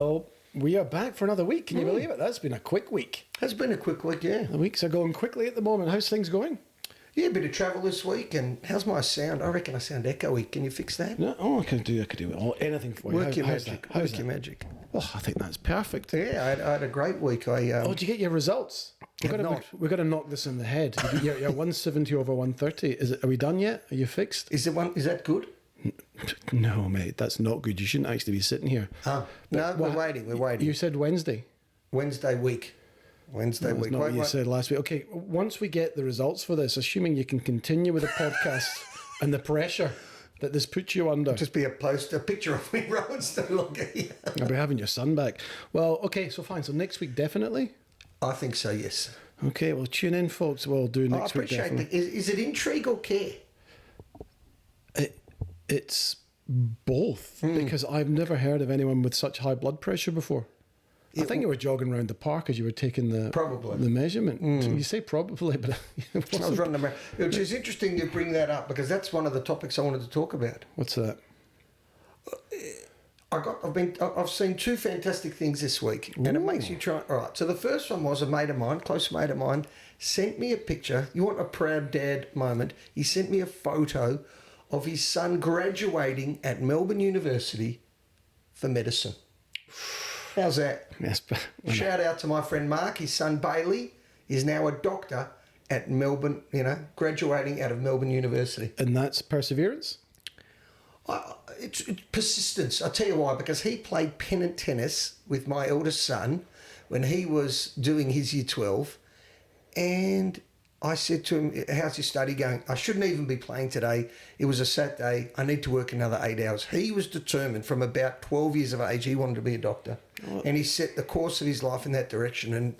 Well, we are back for another week. Can you believe it? That's been a quick week. It's been a quick week, yeah. The weeks are going quickly at the moment. How's things going? Yeah, a bit of travel this week. And how's my sound? I reckon I sound echoey. Can you fix that? No, I could do anything for you. Work your How's magic. that? How's Work your that? magic. Oh, I think that's perfect. Yeah, I had a great week. Oh, did you get your results? We've got to knock this in the head. You're 170 over 130. Are we done yet? Are you fixed? Is that good? No, mate, that's not good. You shouldn't actually be sitting here. No, we're waiting. You said Wednesday. Wednesday week. That's not what you said last week. Okay, once we get the results for this, assuming you can continue with the podcast and the pressure that this puts you under. Just be a picture of me, Rowan's no longer here. I'll be having your son back. Well, okay, so fine. So next week, definitely? I think so, yes. Okay, well, tune in, folks. We'll do next week, definitely. I appreciate it. Is it intrigue or care? It's both, because I've never heard of anyone with such high blood pressure before. I think you were jogging around the park as you were taking the measurement. You say probably, but I was running around. Which is interesting you bring that up, because that's one of the topics I wanted to talk about. What's that? I've seen two fantastic things this week, and it makes you try. All right, so the first one was a mate of mine, close mate of mine, sent me a picture. You want a proud dad moment? He sent me a photo of his son graduating at Melbourne University for medicine. How's that? Yes. Shout out to my friend Mark. His son Bailey is now a doctor at Melbourne, graduating out of Melbourne University. And that's perseverance? It's persistence. I'll tell you why, because he played pennant tennis with my eldest son when he was doing his year 12, and I said to him, how's your study going? I shouldn't even be playing today. It was a Saturday. I need to work another 8 hours. He was determined from about 12 years of age. He wanted to be a doctor. And he set the course of his life in that direction.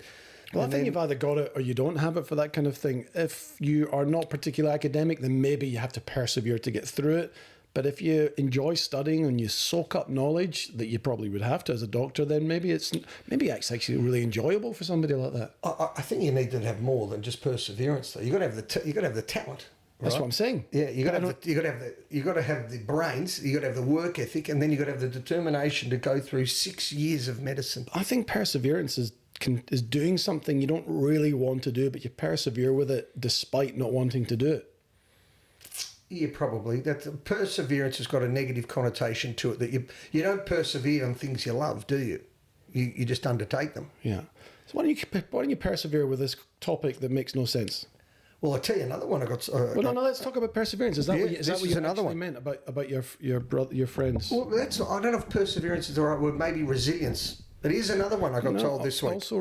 I think you've either got it or you don't have it for that kind of thing. If you are not particularly academic, then maybe you have to persevere to get through it. But if you enjoy studying and you soak up knowledge that you probably would have to as a doctor, then maybe it's actually really enjoyable for somebody like that. I think you need to have more than just perseverance, though. You got to have the talent. Right? That's what I'm saying. Yeah, you got to have the brains. You got to have the work ethic, and then you got to have the determination to go through 6 years of medicine. I think perseverance is doing something you don't really want to do, but you persevere with it despite not wanting to do it. Yeah, probably. That perseverance has got a negative connotation to it. That you don't persevere on things you love, do you? You just undertake them. Yeah. So why don't you persevere with this topic that makes no sense? Well, I'll tell you another one I got. No. Let's talk about perseverance. Is that what you another actually one meant about your friends? Well, I don't know if perseverance is the right word. Maybe resilience. It is another one I got told this week. Also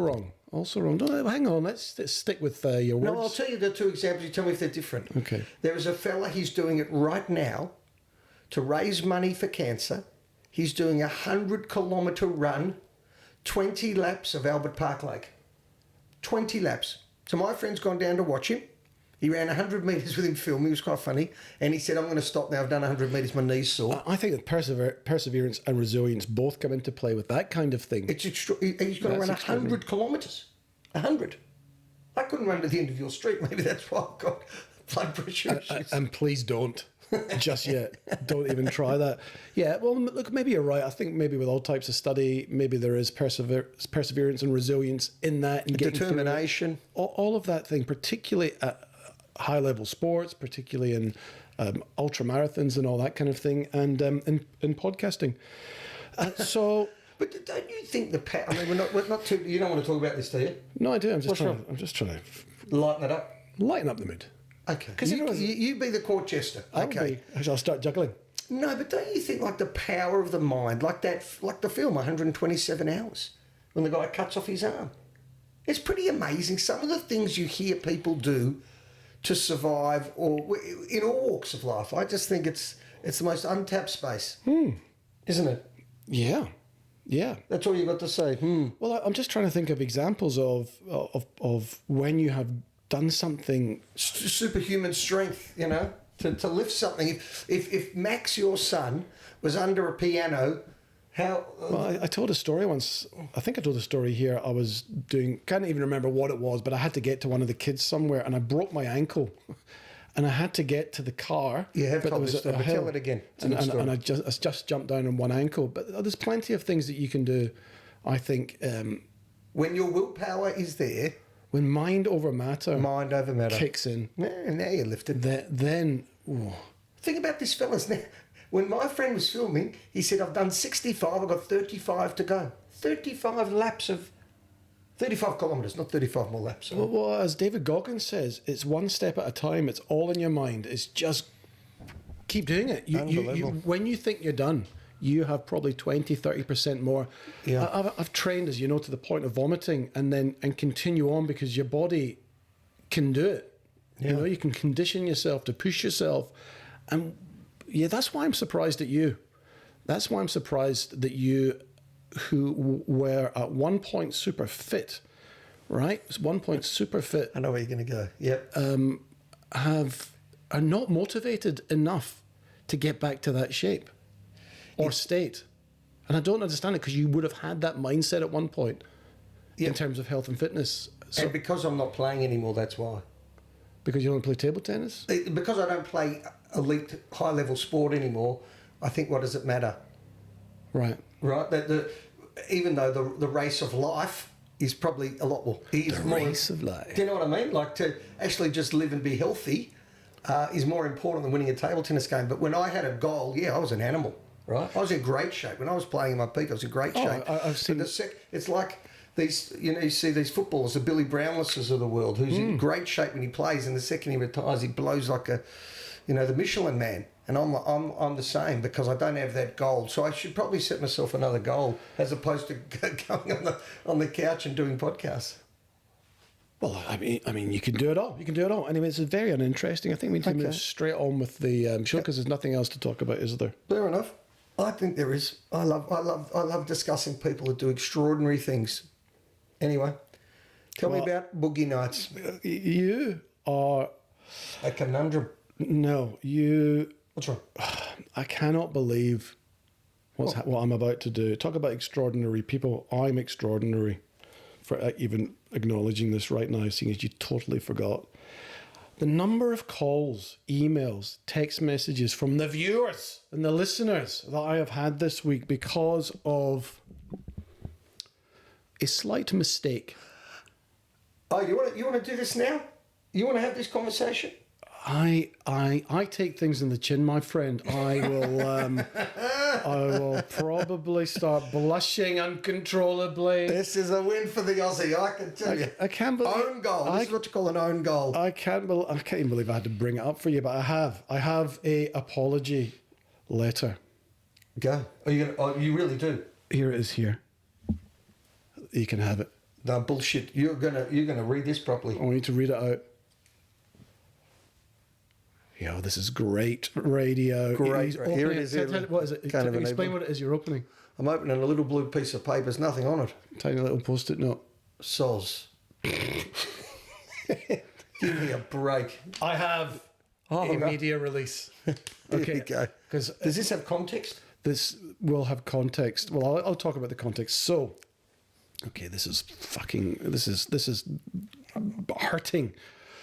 wrong. No, hang on. Let's stick with your words. No, I'll tell you the two examples. You tell me if they're different. Okay. There is a fella, he's doing it right now to raise money for cancer. He's doing a 100-kilometre run, 20 laps of Albert Park Lake. 20 laps. So my friend's gone down to watch him. He ran 100 metres with him filming. It was quite funny. And he said, I'm going to stop now. I've done 100 metres. My knee's sore. I think that perseverance and resilience both come into play with that kind of thing. He's got to run 100 kilometres. 100. I couldn't run to the end of your street. Maybe that's why I've got blood pressure issues. And please don't. Just yet. Don't even try that. Yeah, well, look, maybe you're right. I think maybe with all types of study, maybe there is perseverance and resilience in that. And determination. All of that thing, particularly at high-level sports, particularly in ultra marathons and all that kind of thing, and in podcasting. But don't you think we're not too? You don't want to talk about this, do you? No, I do. I'm just trying to lighten it up. Lighten up the mood. Okay. Because you be the court jester. Okay. I'll start juggling. No, but don't you think the power of the mind, like the film 127 Hours, when the guy cuts off his arm? It's pretty amazing. Some of the things you hear people do to survive, or in all walks of life. I just think it's the most untapped space, isn't it? Yeah. That's all you got to say. Well, I'm just trying to think of examples of when you have done something superhuman strength. To lift something. If Max, your son, was under a piano. Well, I told a story once. I think I told a story here. I was doing, can't even remember what it was, but I had to get to one of the kids somewhere, and I broke my ankle. and I had to get to the car. You have but told there was this story, but tell it again. It's a good story. And I just jumped down on one ankle. But there's plenty of things that you can do, I think. When your willpower is there, when mind over matter kicks in. Now you're lifted. Then ooh. Think about this, fellas. Now, when my friend was filming, he said, I've done 65, I've got 35 to go. 35 laps of... 35 kilometres, not 35 more laps. Well, as David Goggins says, it's one step at a time. It's all in your mind. It's just keep doing it. When you think you're done, you have probably 20, 30% more. Yeah. I've trained, as you know, to the point of vomiting and continue on because your body can do it. Yeah. You know, you can condition yourself to push yourself. And yeah, that's why I'm surprised at you. That's why I'm surprised that you, who were at one point super fit, right? One point super fit. I know where you're going to go. Yep. Are not motivated enough to get back to that shape or state. And I don't understand it because you would have had that mindset at one point in terms of health and fitness. So, and because I'm not playing anymore, that's why. Because you don't play table tennis? Because I don't play elite, high-level sport anymore, I think, what does it matter? Right. Right? Even though the race of life is probably a lot more... race of life. Do you know what I mean? Like, to actually just live and be healthy is more important than winning a table tennis game. But when I had a goal, I was an animal, right? I was in great shape. When I was playing in my peak, I was in great shape. I've seen... It's like... These, you see these footballers, the Billy Brownlesses of the world, who's in great shape when he plays, and the second he retires, he blows like the Michelin man. And I'm the same because I don't have that goal. So I should probably set myself another goal as opposed to going on the couch and doing podcasts. Well, I mean, you can do it all. You can do it all. Anyway, it's very uninteresting. I think we need to move straight on with the show because there's nothing else to talk about, is there? Fair enough. I think there is. I love discussing people that do extraordinary things. Anyway, tell me about Boogie Nights. You are... A conundrum. No, you... What's wrong? I cannot believe what I'm about to do. Talk about extraordinary people. I'm extraordinary for even acknowledging this right now, seeing as you totally forgot. The number of calls, emails, text messages from the viewers and the listeners that I have had this week because of a slight mistake. Oh, you want to do this now? You want to have this conversation? I take things in the chin, my friend. I will probably start blushing uncontrollably. This is a win for the Aussie, I can tell you. I can't believe own goal. This is what you call an own goal. I can't even believe I had to bring it up for you, but I have. I have a apology letter. Go. You really do. Here it is. Here. You can have it. No bullshit. You're gonna read this properly. I want you to read it out. Yo, this is great radio. Great. Here it is. What is it? Explain what it is you're opening. I'm opening a little blue piece of paper. There's nothing on it. Tiny little post-it note. Soz. Give me a break. I have a media release. Okay. You go. Does this have context? This will have context. Well, I'll talk about the context. So, okay, this is hurting.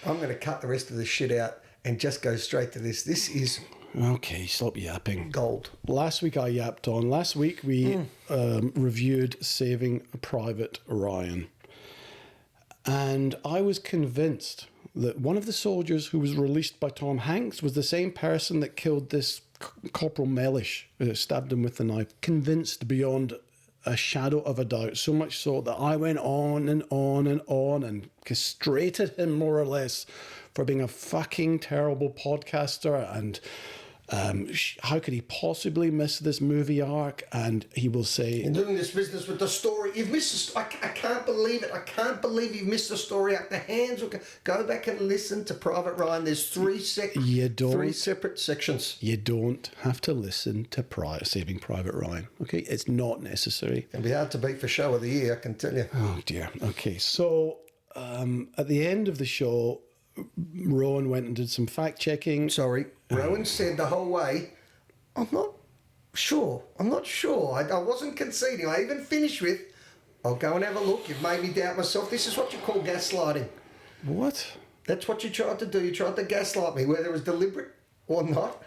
I'm going to cut the rest of this shit out and just go straight to this. This is... Okay, stop yapping. Gold. Last week I yapped on. Last week we reviewed Saving Private Ryan. And I was convinced that one of the soldiers who was released by Tom Hanks was the same person that killed this Corporal Mellish, stabbed him with the knife. Convinced beyond a shadow of a doubt. So much so that I went on and on and on and castrated him more or less for being a fucking terrible podcaster and how could he possibly miss this movie arc? And he will say... In doing this business with the story, you've missed... I can't believe it. I can't believe you've missed the story out the hands. Go back and listen to Private Ryan. There's three separate sections. You don't have to listen to Saving Private Ryan. Okay? It's not necessary. It'll be hard to beat for show of the year, I can tell you. Oh, dear. Okay, so at the end of the show... Rowan went and did some fact-checking. Sorry. Rowan said the whole way, I'm not sure. I wasn't conceding. I even finished with, I'll go and have a look. You've made me doubt myself. This is what you call gaslighting. What? That's what you tried to do. You tried to gaslight me, whether it was deliberate or not,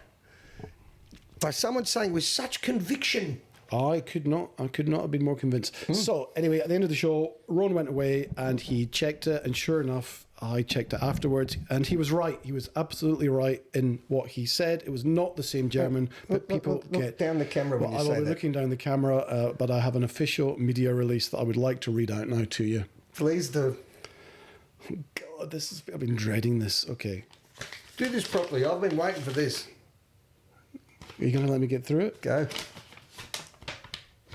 by someone saying with such conviction. I could not have been more convinced. So anyway, at the end of the show, Ron went away and he checked it, and sure enough, I checked it afterwards, and he was right. He was absolutely right in what he said. It was not the same German, but people look down the camera when you I say will be that. looking down the camera, but I have an official media release that I would like to read out now to you. Please do. God, I've been dreading this. Okay. Do this properly. I've been waiting for this. Are you going to let me get through it? Go.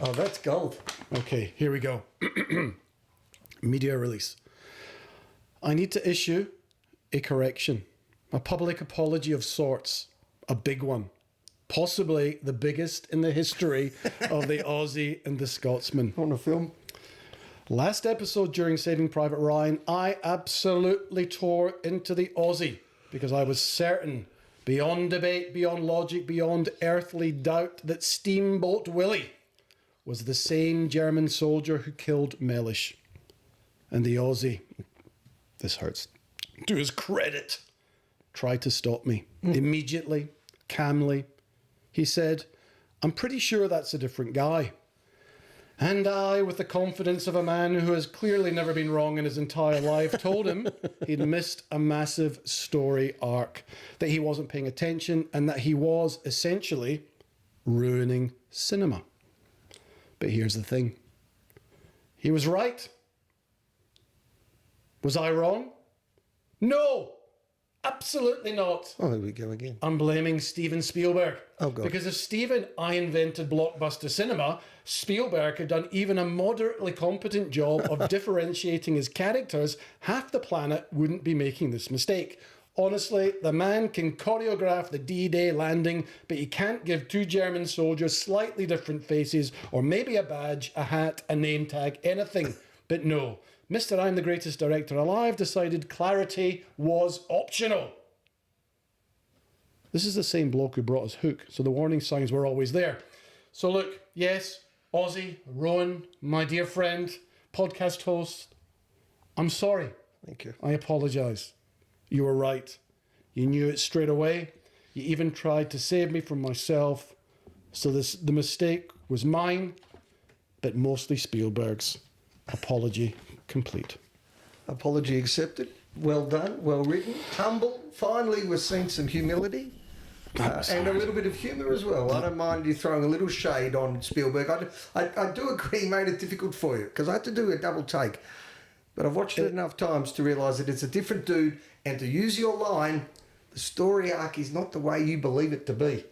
Oh, that's gold. Okay, here we go. Media release. I need to issue a correction, a public apology of sorts, a big one, possibly the biggest in the history of the Aussie and the Scotsman. On a film. Last episode during Saving Private Ryan, I absolutely tore into the Aussie because I was certain, beyond debate, beyond logic, beyond earthly doubt, that Steamboat Willie was the same German soldier who killed Mellish. And the Aussie, this hurts, to his credit, tried to stop me. Immediately, calmly, he said, "I'm pretty sure that's a different guy." And I, with the confidence of a man who has clearly never been wrong in his entire life, told him he'd missed a massive story arc, that he wasn't paying attention, and that he was essentially ruining cinema. But here's the thing. He was right. Was I wrong? No, absolutely not. Oh, here we go again. I'm blaming Steven Spielberg. Oh, God. Because if Steven I invented blockbuster cinema, Spielberg had done even a moderately competent job of differentiating his characters, half the planet wouldn't be making this mistake. Honestly, the man can choreograph the D-Day landing, but he can't give two German soldiers slightly different faces, or maybe a badge, a hat, a name tag, anything. But no, Mr. I'm the greatest director alive decided clarity was optional. This is the same bloke who brought us Hook, so the warning signs were always there. So look, yes, Aussie, Rowan, my dear friend, podcast host, I'm sorry. Thank you. I apologise. You were right. You knew it straight away. You even tried to save me from myself. So the mistake was mine, but mostly Spielberg's. Apology complete. Apology accepted. Well done. Well written. Humble. Finally, we've seen some humility. And a little bit of humour as well. I don't mind you throwing a little shade on Spielberg. I do agree he made it difficult for you because I had to do a double take. But I've watched it enough times to realise that it's a different dude, and to use your line, the story arc is not the way you believe it to be.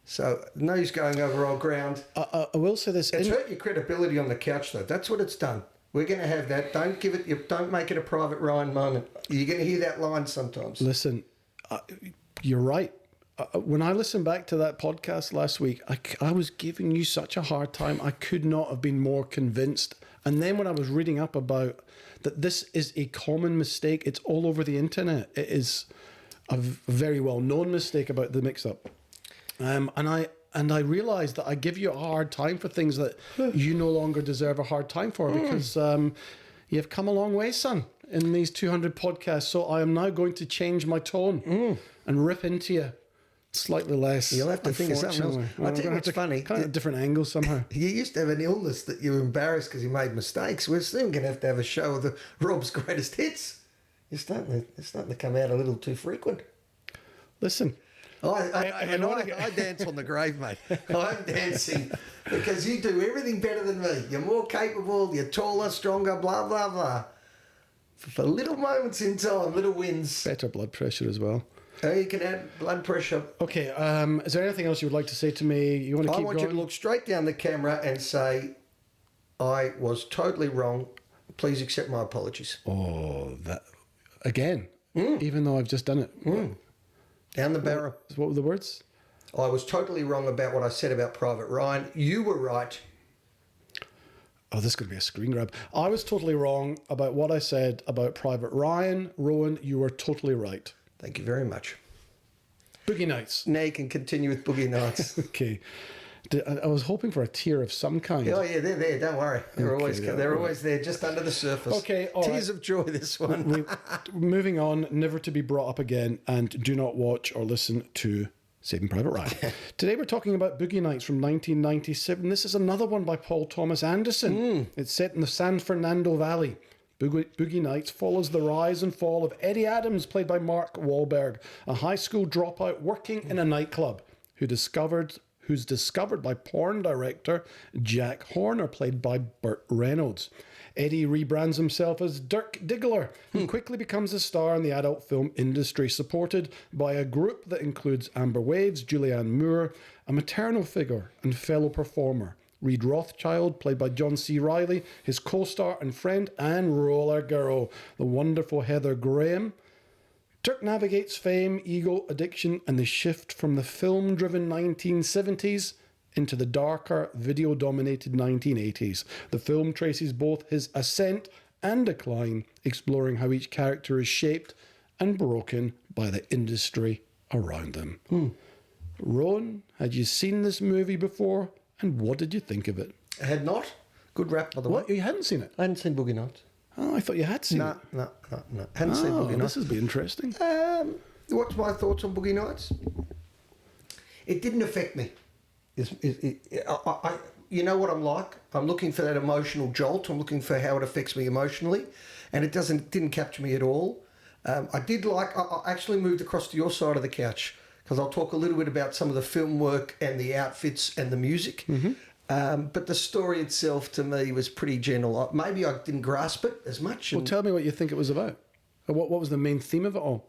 So, no use going over old ground. I will say this. It's hurt your credibility on the couch, though. That's what it's done. We're going to have that. Don't make it a Private Ryan moment. You're going to hear that line sometimes. Listen, you're right. When I listened back to that podcast last week, I was giving you such a hard time. I could not have been more convinced. And then when I was reading up about that this is a common mistake, it's all over the internet. It is a very well-known mistake about the mix-up. And I realised that I give you a hard time for things that you no longer deserve a hard time for because you've come a long way, son, in these 200 podcasts. So I am now going to change my tone and rip into you. Slightly less. You'll have to think of something else. I tell you what's funny. Kind of a different angle somehow. You used to have an illness that you were embarrassed because you made mistakes. We're soon going to have a show of the Rob's greatest hits. It's starting to come out a little too frequent. Listen. I dance on the grave, mate. I'm dancing because you do everything better than me. You're more capable, you're taller, stronger, blah, blah, blah. For little moments in time, little wins. Better blood pressure as well. You can add blood pressure. Okay, is there anything else you would like to say to me? You want to keep I want going? you to look straight down the camera and say, I was totally wrong. Please accept my apologies. Oh, that again. Even though I've just done it. Down the barrel. What were the words? I was totally wrong about what I said about Private Ryan. You were right. Oh, this could be a screen grab. I was totally wrong about what I said about Private Ryan. Rowan, you were totally right. Thank you very much. Boogie Nights. Now you can continue with Boogie Nights. Okay. I was hoping for a tear of some kind. Oh yeah, they're there. Don't worry. They're always there, just under the surface. Okay, all tears of joy. This one. Moving on, never to be brought up again, and do not watch or listen to Saving Private Ryan. Today we're talking about Boogie Nights from 1997. This is another one by Paul Thomas Anderson. It's set in the San Fernando Valley. Boogie Nights follows the rise and fall of Eddie Adams, played by Mark Wahlberg, a high school dropout working in a nightclub who's discovered by porn director Jack Horner, played by Burt Reynolds. Eddie rebrands himself as Dirk Diggler and quickly becomes a star in the adult film industry, supported by a group that includes Amber Waves, Julianne Moore, a maternal figure and fellow performer, Reed Rothschild, played by John C. Reilly, his co-star and friend, and roller girl, the wonderful Heather Graham. Dirk navigates fame, ego, addiction, and the shift from the film-driven 1970s into the darker, video-dominated 1980s. The film traces both his ascent and decline, exploring how each character is shaped and broken by the industry around them. Rowan, had you seen this movie before, and what did you think of it? I had not. Good rap, by the way. What? You hadn't seen it? I hadn't seen Boogie Nights. Oh, I thought you had seen it. No. Hadn't seen Boogie Nights. This will be interesting. What's my thoughts on Boogie Nights? It didn't affect me. You know what I'm like? I'm looking for that emotional jolt. I'm looking for how it affects me emotionally, and it didn't capture me at all. I actually moved across to your side of the couch because I'll talk a little bit about some of the film work and the outfits and the music. But the story itself, to me, was pretty general. Maybe I didn't grasp it as much. Well, tell me what you think it was about. What was the main theme of it all?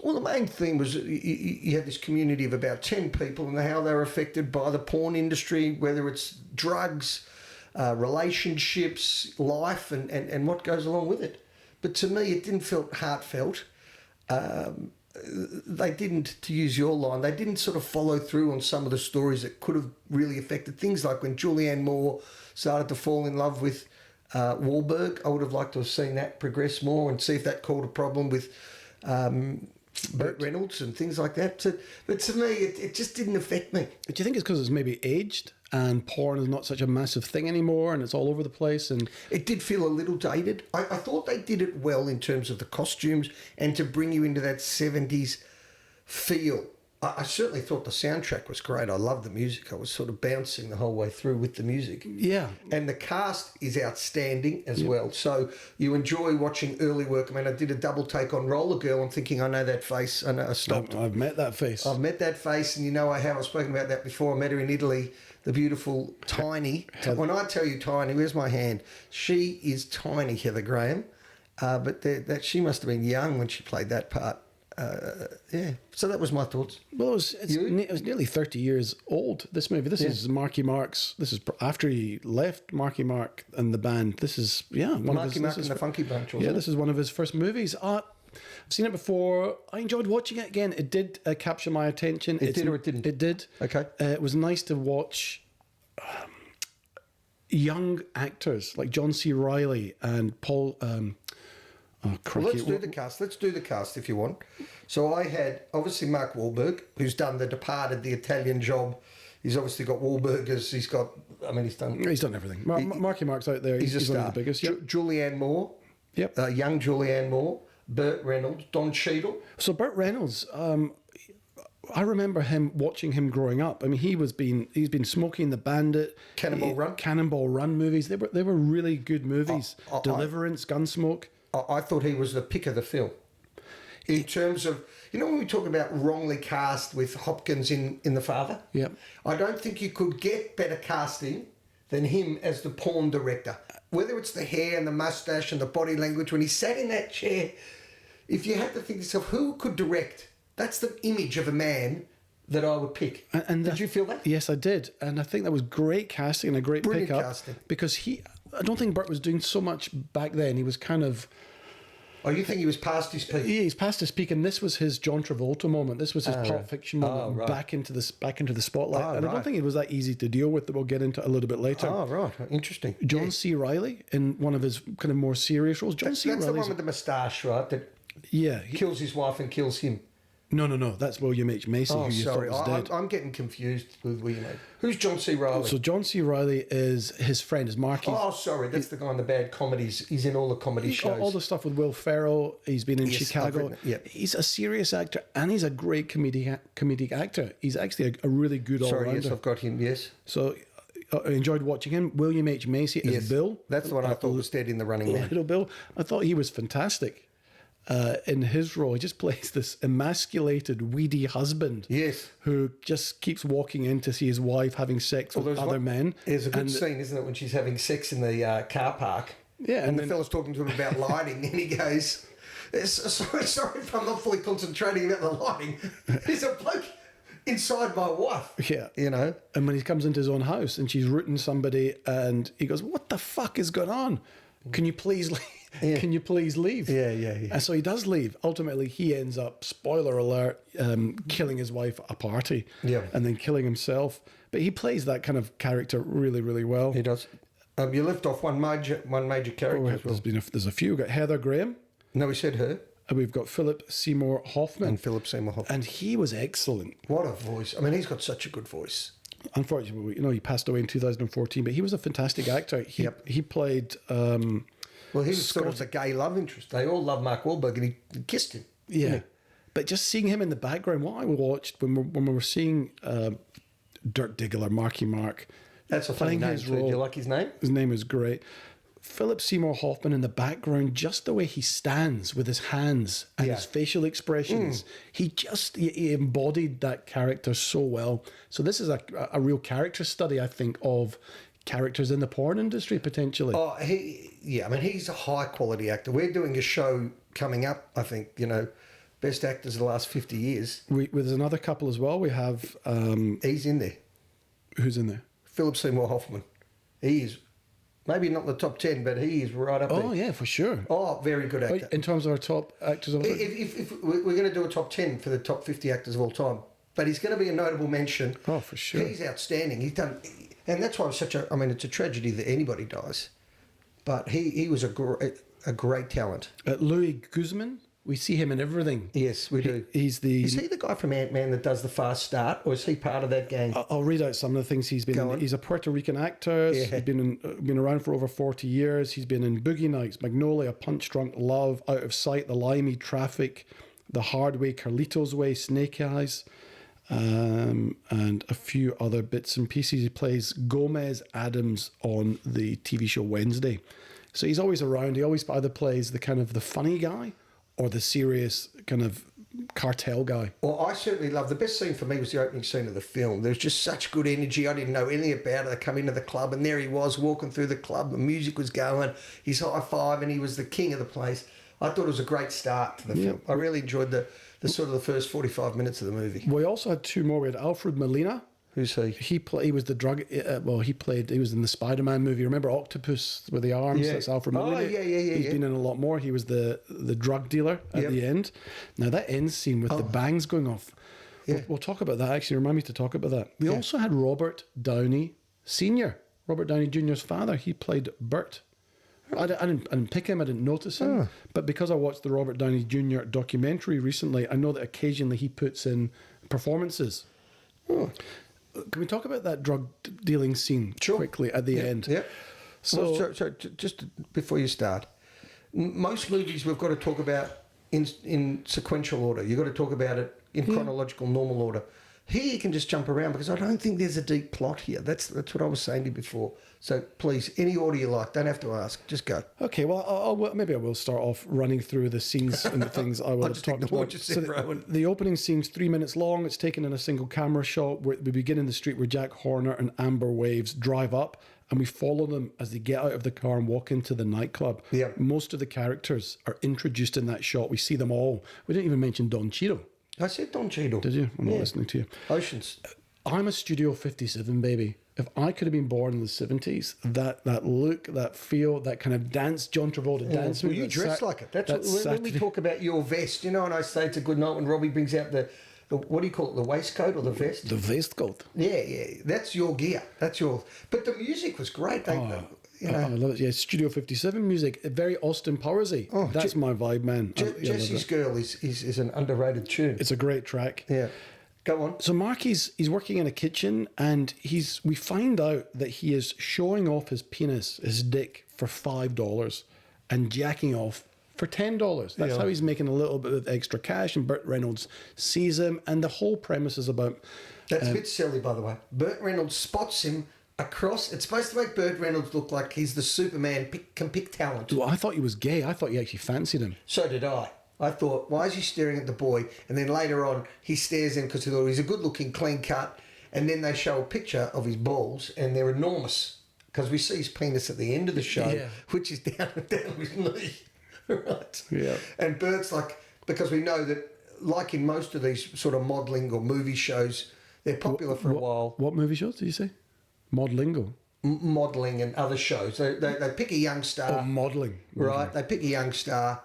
Well, the main theme was you had this community of about 10 people and how they're affected by the porn industry, whether it's drugs, relationships, life, and what goes along with it. But to me, it didn't feel heartfelt. They didn't, to use your line, they didn't sort of follow through on some of the stories that could have really affected things, like when Julianne Moore started to fall in love with Wahlberg. I would have liked to have seen that progress more and see if that caused a problem with Burt Reynolds and things like that. But to me, it just didn't affect me. Do you think it's because it's maybe aged and porn is not such a massive thing anymore and it's all over the place? And it did feel a little dated. I thought they did it well in terms of the costumes and to bring you into that 70s feel. I certainly thought the soundtrack was great. I loved the music. I was sort of bouncing the whole way through with the music. Yeah. And the cast is outstanding as well. So you enjoy watching early work. I mean, I did a double take on Roller Girl. I'm thinking, I know that face. I know I stopped. I've met that face. I've met that face, and you know I have. I've spoken about that before. I met her in Italy, the beautiful Tiny. When I tell you Tiny, where's my hand? She is tiny, Heather Graham. But that she must have been young when she played that part. Yeah, so that was my thoughts. Well, it was nearly 30 years old, this movie. This is Marky Mark's. This is after he left Marky Mark and the band. This is, one Marky of his... Mark and the Funky Bunch, wasn't Yeah, it? this is one of his first movies. I've seen it before. I enjoyed watching it again. It did capture my attention. It did or it didn't? It did. Okay. It was nice to watch young actors like John C. Reilly and Paul... Well, let's do the cast. Let's do the cast if you want. So I had, obviously, Mark Wahlberg, who's done The Departed, the Italian Job. He's obviously got Wahlburgers. He's done everything. Marky Mark's out there. He's one of the biggest. Yep. Julianne Moore. Yep. Young Julianne Moore. Burt Reynolds. Don Cheadle. So Burt Reynolds, I remember watching him growing up. I mean, he's been Smoking the Bandit, Cannonball Run movies. They were really good movies. Deliverance, Gunsmoke. I thought he was the pick of the film. In terms of, when we talk about wrongly cast with Hopkins in The Father? Yep. I don't think you could get better casting than him as the porn director. Whether it's the hair and the mustache and the body language, when he sat in that chair, if you had to think to yourself, who could direct? That's the image of a man that I would pick. And did you feel that? Yes, I did. And I think that was great casting and a great pickup. Casting. Because I don't think Burt was doing so much back then. He was kind of... Oh, you think he was past his peak? Yeah, he's past his peak, and this was his John Travolta moment. This was his Pulp Fiction moment, back into the spotlight. And I don't think it was that easy to deal with. That we'll get into a little bit later. Oh, right, interesting. John C. Reilly in one of his kind of more serious roles. That's the one with the moustache, right? That kills his wife and kills him. No. That's William H. Macy, who you sorry, thought was dead. I'm getting confused with William H. Who's John C. Reilly? So John C. Reilly is his friend, is Marky. Oh, sorry, that's the guy in the bad comedies. He's in all the comedy shows. All the stuff with Will Ferrell. He's been in Chicago. Yep. He's a serious actor, and he's a great comedic actor. He's actually a really good all-rounder. Sorry, yes, I've got him, yes. So I enjoyed watching him. William H. Macy as Bill. That's the one I thought was dead in The Running Man. Little Bill. I thought he was fantastic in his role. He just plays this emasculated, weedy husband. Yes. Who just keeps walking in to see his wife having sex with other men. There's a good scene, isn't it, when she's having sex in the car park. Yeah. And the fella's talking to him about lighting, and he goes, sorry if I'm not fully concentrating about the lighting. There's a bloke inside my wife. Yeah. You know? And when he comes into his own house and she's rooting somebody and he goes, what the fuck is going on? Can you please leave? Yeah. Can you please leave? Yeah. And so he does leave. Ultimately, he ends up, spoiler alert, killing his wife at a party. Yeah. And then killing himself. But he plays that kind of character really, really well. He does. You left off one major character as well. There's a few. We've got Heather Graham. No, we said her. And we've got Philip Seymour Hoffman. And he was excellent. What a voice. I mean, he's got such a good voice. Unfortunately, he passed away in 2014, but he was a fantastic actor. He played... well, he was sort of the gay love interest. They all love Mark Wahlberg, and he kissed him. Yeah. But just seeing him in the background, what I watched when we were seeing Dirk Diggler, Marky Mark... That's a funny name, too. Do you like his name? His name is great. Philip Seymour Hoffman in the background, just the way he stands with his hands and his facial expressions, he embodied that character so well. So this is a real character study, I think, of characters in the porn industry, potentially. Oh, he's a high-quality actor. We're doing a show coming up, I think, best actors of the last 50 years. There's another couple as well. We have... he's in there. Who's in there? Philip Seymour Hoffman. He is... Maybe not the top 10, but he is right up there. Oh, yeah, for sure. Oh, very good actor. In terms of our top actors of all time? If we're going to do a top 10 for the top 50 actors of all time, but he's going to be a notable mention. Oh, for sure. He's outstanding. He's done... And that's why it's it's a tragedy that anybody dies. But he was a great talent. Louis Guzman, we see him in everything. Yes, we do. Is he the guy from Ant-Man that does the fast start, or is he part of that gang? I'll read out some of the things he's been in. He's a Puerto Rican actor. Yeah. He's been around for over 40 years. He's been in Boogie Nights, Magnolia, Punch Drunk Love, Out of Sight, The Limey, Traffic, The Hard Way, Carlito's Way, Snake Eyes, and a few other bits and pieces. He plays Gomez Adams on the TV show Wednesday. So he's always around. He always either plays the kind of the funny guy or the serious kind of cartel guy. Well, I certainly love... The best scene for me was the opening scene of the film. There was just such good energy. I didn't know anything about it. I come into the club and there he was walking through the club. The music was going. He's high-five and he was the king of the place. I thought it was a great start to the film. I really enjoyed the sort of the first 45 minutes of the movie. We also had two more. We had Alfred Molina. Who's he? He was the drug... he was in the Spider-Man movie. Remember Octopus with the arms? Yeah. That's Alfred Molina. Oh, yeah. He's been in a lot more. He was the drug dealer at the end. Now, that end scene with the bangs going off. Yeah. We'll talk about that, actually. Remind me to talk about that. We also had Robert Downey Sr., Robert Downey Jr.'s father. He played Burt. I didn't pick him. I didn't notice him. But because I watched the Robert Downey Jr. documentary recently, I know that occasionally he puts in performances. Oh. Can we talk about that drug dealing scene quickly at the end? Yeah. So just before you start, most movies we've got to talk about in sequential order. You've got to talk about it in chronological, normal order. Here you can just jump around because I don't think there's a deep plot here. That's what I was saying to you before. So please, any order you like, don't have to ask. Just go. Okay, well, maybe I will start off running through the scenes and the things I will have talked about. So the opening scene's 3 minutes long. It's taken in a single camera shot. We begin in the street where Jack Horner and Amber Waves drive up, and we follow them as they get out of the car and walk into the nightclub. Yeah. Most of the characters are introduced in that shot. We see them all. We didn't even mention Don Cheadle. I said Don Cheadle. Did you? I'm not listening to you. Oceans. I'm a Studio 57 baby. If I could have been born in the 70s, that look, that feel, that kind of dance, John Travolta dance. Well, you dress like it. That's when we talk about your vest, and I say it's a good night when Robbie brings out the what do you call it, the waistcoat or the vest? The waistcoat. Yeah. That's your gear. That's your... But the music was great. you know. I love it. Yeah, Studio 57 music, very Austin Powersy. Oh, That's my vibe, man. I love Jesse's it. Girl is an underrated tune. It's a great track. Yeah. Go on. So Mark, he's working in a kitchen, and we find out that he is showing off his penis, his dick, for $5 and jacking off for $10. That's how he's making a little bit of extra cash, and Burt Reynolds sees him, and the whole premise is about... That's a bit silly, by the way. Burt Reynolds spots him across... It's supposed to make Burt Reynolds look like he's the Superman, can pick talent. Well, I thought he was gay. I thought he actually fancied him. So did I. I thought, why is he staring at the boy? And then later on, he stares in because he thought he's a good-looking, clean cut. And then they show a picture of his balls, and they're enormous. Because we see his penis at the end of the show, which is down his knee. Right. Yeah. And Bert's like, because we know that, like in most of these sort of modelling or movie shows, they're popular for a while. What movie shows did you say? Modelingo. Modelling and other shows. They pick a young star. Oh, modelling. Right. They pick a young star.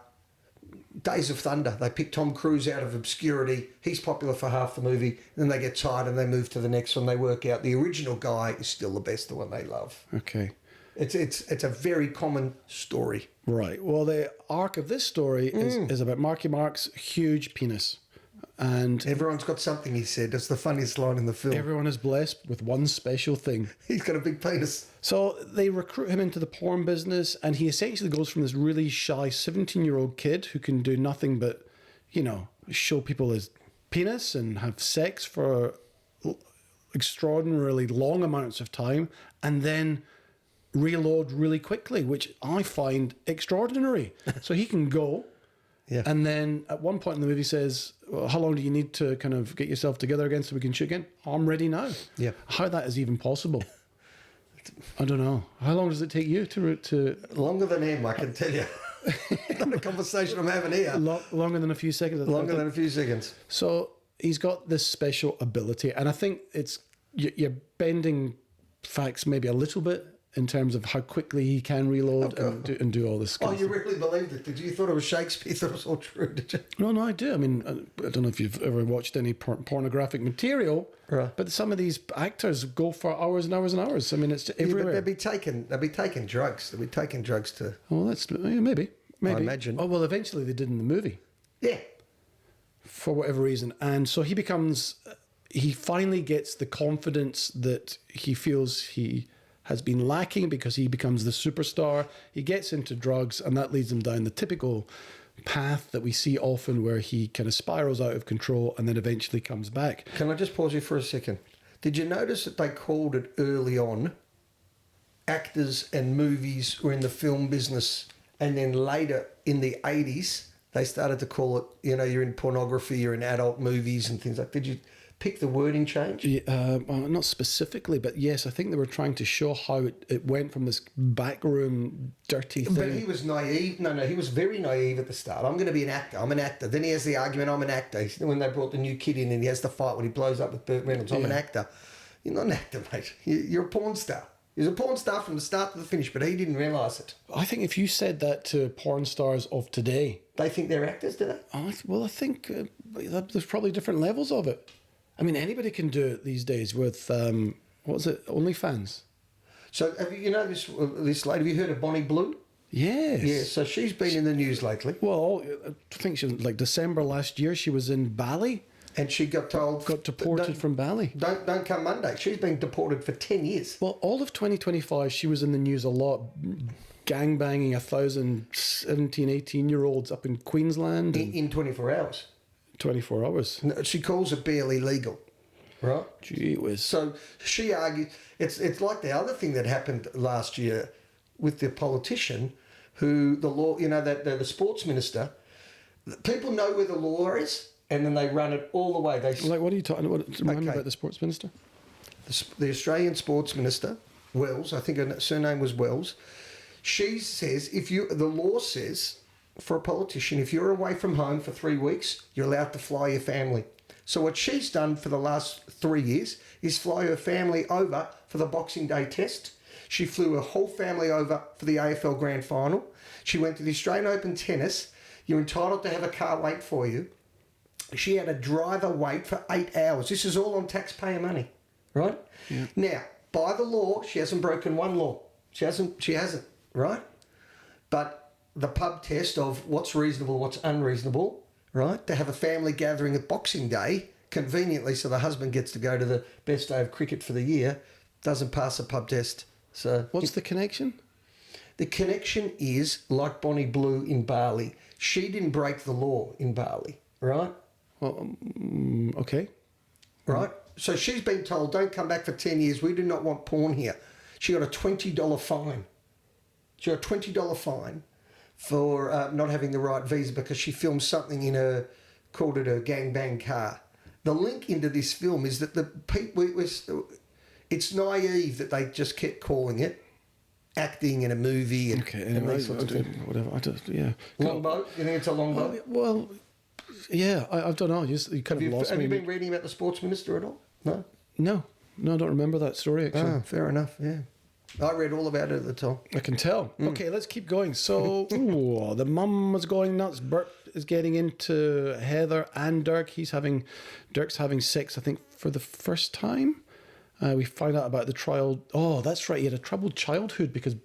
Days of Thunder. They pick Tom Cruise out of obscurity. He's popular for half the movie. Then they get tired and they move to the next one. They work out the original guy is still the best, the one they love. Okay. It's a very common story. Right. Well, the arc of this story is about Marky Mark's huge penis. And everyone's got something, he said. That's the funniest line in the film. Everyone is blessed with one special thing. He's got a big penis. So they recruit him into the porn business, and he essentially goes from this really shy 17-year-old kid who can do nothing but, show people his penis and have sex for extraordinarily long amounts of time, and then reload really quickly, which I find extraordinary. So he can go, and then at one point in the movie says, well, how long do you need to kind of get yourself together again so we can shoot again? I'm ready now. Yeah. How that is even possible? I don't know. How long does it take you to... Longer than him, I can tell you. Not a conversation I'm having here. Longer than a few seconds. Longer than a few seconds. So he's got this special ability, and I think you're bending facts maybe a little bit in terms of how quickly he can reload and do all this stuff. Oh, you really believed it? Did you thought it was Shakespeare? You thought it was all true, did you? No, I do. I mean, I don't know if you've ever watched any pornographic material, right? But some of these actors go for hours and hours and hours. I mean, it's everywhere. But they'll be taking drugs. They'll be taking drugs to... Well, that's maybe. I imagine. Oh, well, eventually they did in the movie. Yeah. For whatever reason. And so he finally gets the confidence that he feels he has been lacking because he becomes the superstar. He gets into drugs, and that leads him down the typical path that we see often where he kind of spirals out of control and then eventually comes back. Can I just pause you for a second? Did you notice that they called it early on, actors and movies were in the film business, and then later in the 80s, they started to call it, you're in pornography, you're in adult movies and things like that. Did you pick the wording change? Yeah, well, not specifically, but yes, I think they were trying to show how it went from this backroom dirty thing. But he was naive. No, he was very naive at the start. I'm going to be an actor. I'm an actor. Then he has the argument, I'm an actor. When they brought the new kid in and he has the fight when he blows up with Burt Reynolds, I'm an actor. You're not an actor, mate. You're a porn star. He's a porn star from the start to the finish, but he didn't realise it. I think if you said that to porn stars of today... They think they're actors, do they? I think there's probably different levels of it. I mean, anybody can do it these days with, OnlyFans. So, have you this lady, have you heard of Bonnie Blue? Yes. Yeah, so she's been in the news lately. Well, I think she was, December last year, she was in Bali. And she got deported from Bali. Don't come Monday. She's been deported for 10 years. Well, all of 2025, she was in the news a lot, gangbanging 1,000 17, 18-year-olds up in Queensland. In 24 hours. 24 hours. No, she calls it barely legal, right? Gee whiz. So she argues, it's like the other thing that happened last year with the politician who the law, the sports minister, people know where the law is, and then they run it all the way. What are you talking about? Remind me about the sports minister. The Australian sports minister, Wells, I think her surname was Wells. She says the law says for a politician, if you're away from home for 3 weeks, you're allowed to fly your family. So what she's done for the last 3 years is fly her family over for the Boxing Day test. She flew her whole family over for the AFL Grand Final. She went to the Australian Open tennis. You're entitled to have a car wait for you. She had a driver wait for 8 hours. This is all on taxpayer money, right? Yeah. Now, by the law, she hasn't broken one law. She hasn't, right? But the pub test of what's reasonable, what's unreasonable, right? To have a family gathering at Boxing Day, conveniently so the husband gets to go to the best day of cricket for the year, doesn't pass a pub test. So What's the connection? the connection is like Bonnie Blue in Bali. She didn't break the law in Bali, right? Well, okay. Right? So she's been told, don't come back for 10 years. We do not want porn here. She got a $20 fine. She got a $20 fine for not having the right visa because she filmed something in her, called it a gangbang car. The link into this film is that the people, it's naive that they just kept calling it acting in a movie and, Okay, and anyway, these sorts of things. whatever. I just, yeah. Longboat? You think it's a longboat? Well, yeah, I don't know. You kind of lost Have me. you been reading about the sports minister at all? No? No, I don't remember that story, actually. Ah, fair enough, yeah. I read all about it at the time. I can tell. Okay, let's keep going. So, the mum was going nuts. Burt is getting into Heather and Dirk. Dirk's having sex, I think, for the first time. We find out about the trial. Oh, that's right. He had a troubled childhood because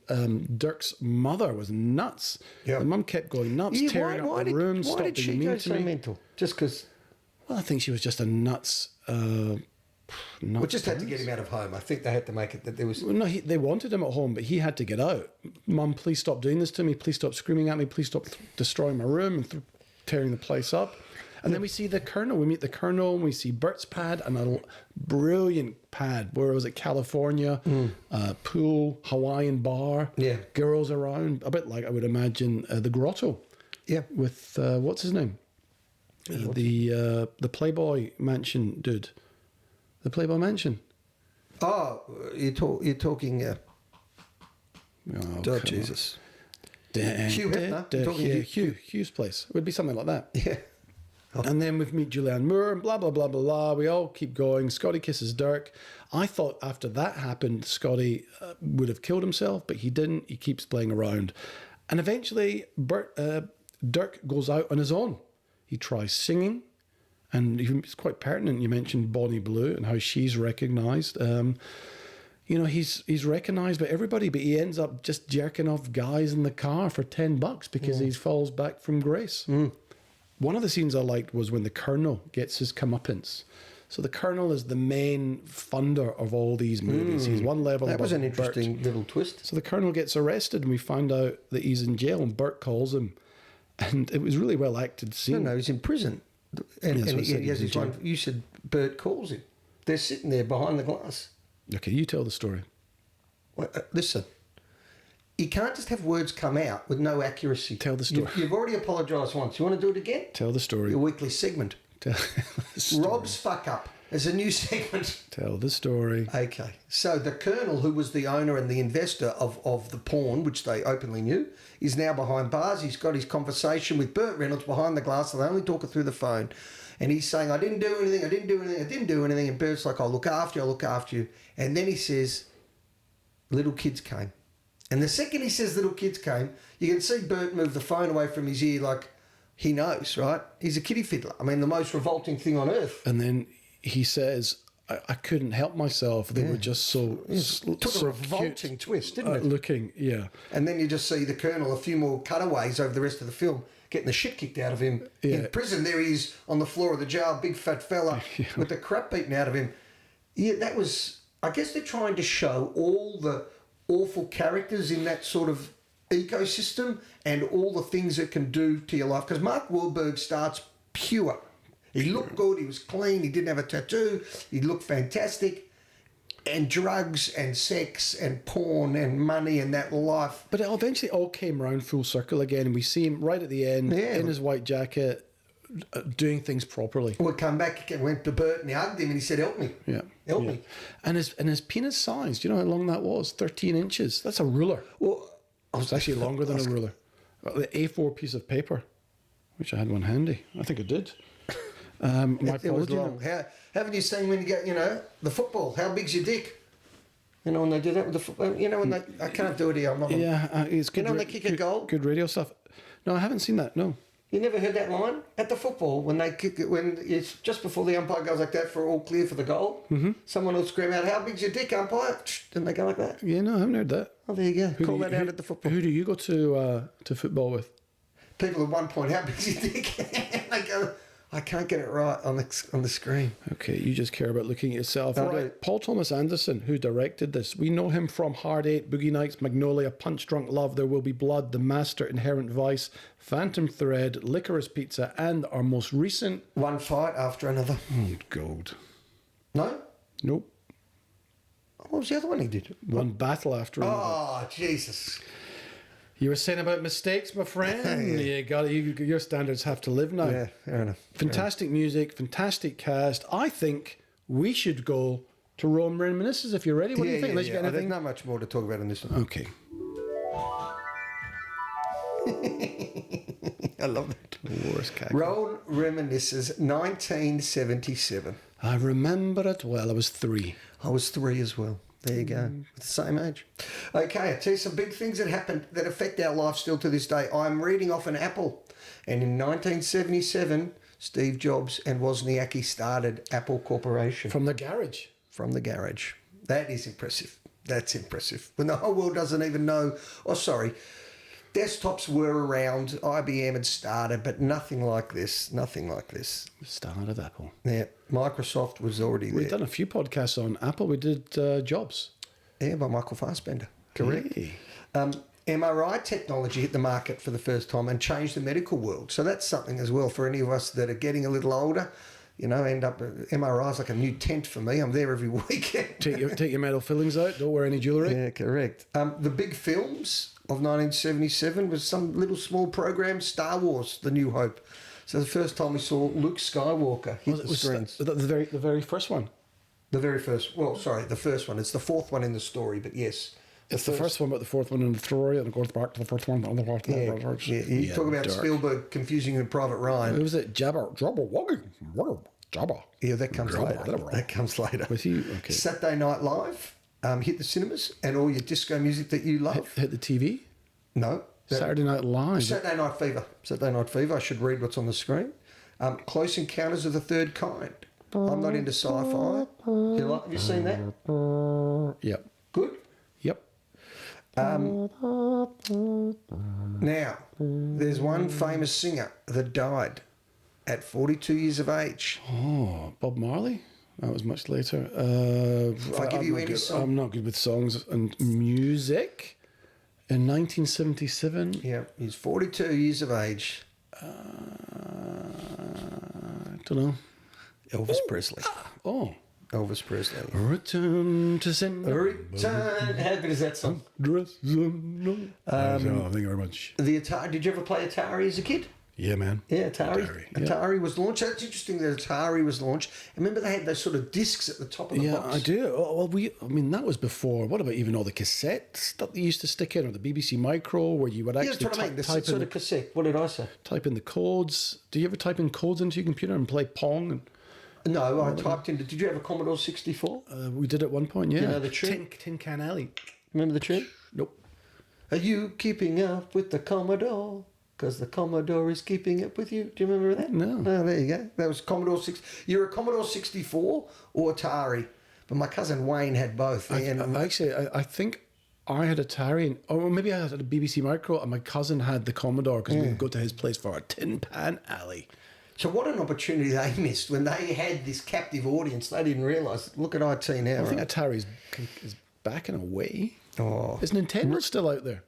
Dirk's mother was nuts. Yeah. The mum kept going nuts, tearing up the room, why did she go so mental? Just because... Well, I think she was just a nuts. We just had to get him out of home. I think they had to make it that there was... Well, no, they wanted him at home, but he had to get out. Mum, please stop doing this to me. Please stop screaming at me. Please stop destroying my room and tearing the place up. And then we see the Colonel. We meet the Colonel and we see Burt's pad and a brilliant pad. Where was it? California, pool, Hawaiian bar, girls around. A bit like I would imagine the Grotto. Yeah. With, what's his name? The Playboy Mansion dude. The Playboy Mansion. Oh, you're talking... Oh, Jesus. Hugh Hefner. Hugh's place. It would be something like that. Yeah. Oh. And then we meet Julianne Moore and blah, blah, blah, blah, blah. We all keep going. Scotty kisses Dirk. I thought after that happened, Scotty would have killed himself, but he didn't. He keeps playing around. And eventually, Dirk goes out on his own. He tries singing. And it's quite pertinent. You mentioned Bonnie Blue and how she's recognised. He's recognised by everybody, but he ends up just jerking off guys in the car for $10 because he falls back from grace. One of the scenes I liked was when the Colonel gets his comeuppance. So the Colonel is the main funder of all these movies. He's one level above That was an interesting Burt. little twist. So the Colonel gets arrested and we find out that he's in jail and Burt calls him. And it was really well acted scene. No, he's in prison. And he has his one. You said Burt calls him. They're sitting there behind the glass. Okay, you tell the story. Well, listen, you can't just have words come out with no accuracy. Tell the story. You've already apologised once. You want to do it again? Tell the story. Your weekly segment. Tell the story. Rob's fuck up. There's a new segment. Tell the story. Okay. So the Colonel, who was the owner and the investor of the porn, which they openly knew, is now behind bars. He's got his conversation with Burt Reynolds behind the glass. And they only talk it through the phone. And he's saying, I didn't do anything. And Burt's like, I'll look after you. And then he says, little kids came. And the second he says little kids came, you can see Burt move the phone away from his ear like he knows, right? He's a kiddie fiddler. I mean, the most revolting thing on earth. And then he says, I couldn't help myself. They were just so took a revolting twist, didn't it? Looking, yeah. And then you just see the Colonel, a few more cutaways over the rest of the film, getting the shit kicked out of him. In prison, there he is on the floor of the jail, big fat fella, with the crap beaten out of him. Yeah, that was... I guess they're trying to show all the awful characters in that sort of ecosystem and all the things it can do to your life. Because Mark Wahlberg starts pure. He looked good, he was clean, he didn't have a tattoo, he looked fantastic. And drugs and sex and porn and money and that life. But it eventually all came around full circle again. And we see him right at the end in his white jacket doing things properly. We'll come back, he went to Burt and he hugged him and he said, help me. Yeah. Help me. And his penis size, do you know how long that was? 13 inches. That's a ruler. Well, it's actually longer than a ruler. The A4 piece of paper. Wish I had one handy. I think I did. My it was long. Haven't you seen when you get, the football, how big's your dick? When they do that with the football, when I can't do it here. I'm not. Yeah, it's good. When they kick a goal? Good radio stuff. No, I haven't seen that, no. You never heard that line? At the football, when they kick it, when it's just before the umpire goes like that for all clear for the goal, someone will scream out, "How big's your dick, umpire?" And they go like that. Yeah, no, I haven't heard that. Oh, there you go. Call that out at the football. Who do you go to football with? People at one point, "How big's your dick?" And they go, "I can't get it right on the screen." Okay, you just care about looking at yourself. I All right, do. Paul Thomas Anderson, who directed this. We know him from Hard Eight, Boogie Nights, Magnolia, Punch Drunk Love, There Will Be Blood, The Master, Inherent Vice, Phantom Thread, Licorice Pizza, and our most recent... One fight after another. Oh, God. No? Nope. What was the other one he did? One battle after another. Oh, Jesus. You were saying about mistakes, my friend. You got it. Your standards have to live now. Yeah, fair enough. Fantastic music, fantastic cast. I think we should go to Rome Reminiscences if you're ready. What do you think? Unless you got There's anything. not much more to talk about in this one. Okay. I love that. Worst cackle. Roll Reminiscences, 1977. I remember it well. I was 3. I was 3 as well. There you go. It's the same age. Okay, I tell you some big things that happened that affect our life still to this day. I'm reading off an Apple. And in 1977, Steve Jobs and Wozniacki started Apple Corporation. From the garage. From the garage. That is impressive. That's impressive. When the whole world doesn't even know... Oh, sorry. Desktops were around. IBM had started, but nothing like this. Nothing like this. Start of Apple. Yeah, Microsoft was already We've there. done a few podcasts on Apple. We did Jobs. Yeah, by Michael Fassbender. Correct. Hey. MRI technology hit the market for the first time and changed the medical world. So that's something as well for any of us that are getting a little older. You know, MRI is like a new tent for me. I'm there every week. Take your metal fillings out. Don't wear any jewellery. Yeah, correct. The big films of 1977 was some little small program, Star Wars: The New Hope. So the first time we saw Luke Skywalker hit the screens. The very first one. The very first. Well, sorry, the first one. It's the fourth one in the story, but yes. It's the first one, but the fourth one in the story, and it goes back to the first one. Yeah. You talk about dark. Spielberg confusing with Private Ryan. Who was it? Jabba Woggy. Jabba. Yeah, that comes later. That comes later. Was he? Okay. Saturday Night Live hit the cinemas and all your disco music that you love. Hit the TV? No. Saturday Night Live. Saturday Night Fever. Saturday Night Fever. I should read what's on the screen. Close Encounters of the Third Kind. I'm not into sci-fi. Have you seen that? Yep. Good? Yep. Now, there's one famous singer that died at 42 years of age. Oh, Bob Marley? That was much later. If I give you any song. I'm not good with songs and music. In 1977. Yeah, he's 42 years of age. I don't know. Elvis Presley. Oh. Elvis Presley. Return to sender. Return. How good is that song? Thank you very much. The Atari. Did you ever play Atari as a kid? Yeah, man. Yeah, Atari. Atari was launched. That's interesting that Atari was launched. I remember they had those sort of discs at the top of the box. Yeah, I do. Oh, well, that was before. What about even all the cassette stuff they used to stick in, or the BBC Micro, where you would actually that's what I mean. The type sort in of cassette. What did I say? type in the codes. Do you ever type in codes into your computer and play Pong? And No, I typed into... Did you have a Commodore 64? we did at one point, yeah. You know the tune? Tin Can Alley. Remember the tune? Nope. Are you keeping up with the Commodore? Because the Commodore is keeping up with you. Do you remember that? No. Oh, there you go. That was Commodore 6. You're a Commodore 64 or Atari? But my cousin Wayne had both. I think I had Atari, or maybe I had a BBC Micro, and my cousin had the Commodore because we would go to his place for a Tin Pan Alley. So what an opportunity they missed when they had this captive audience. They didn't realise. Look at IT now. I think Atari is back in a way. Oh, Is Nintendo still out there?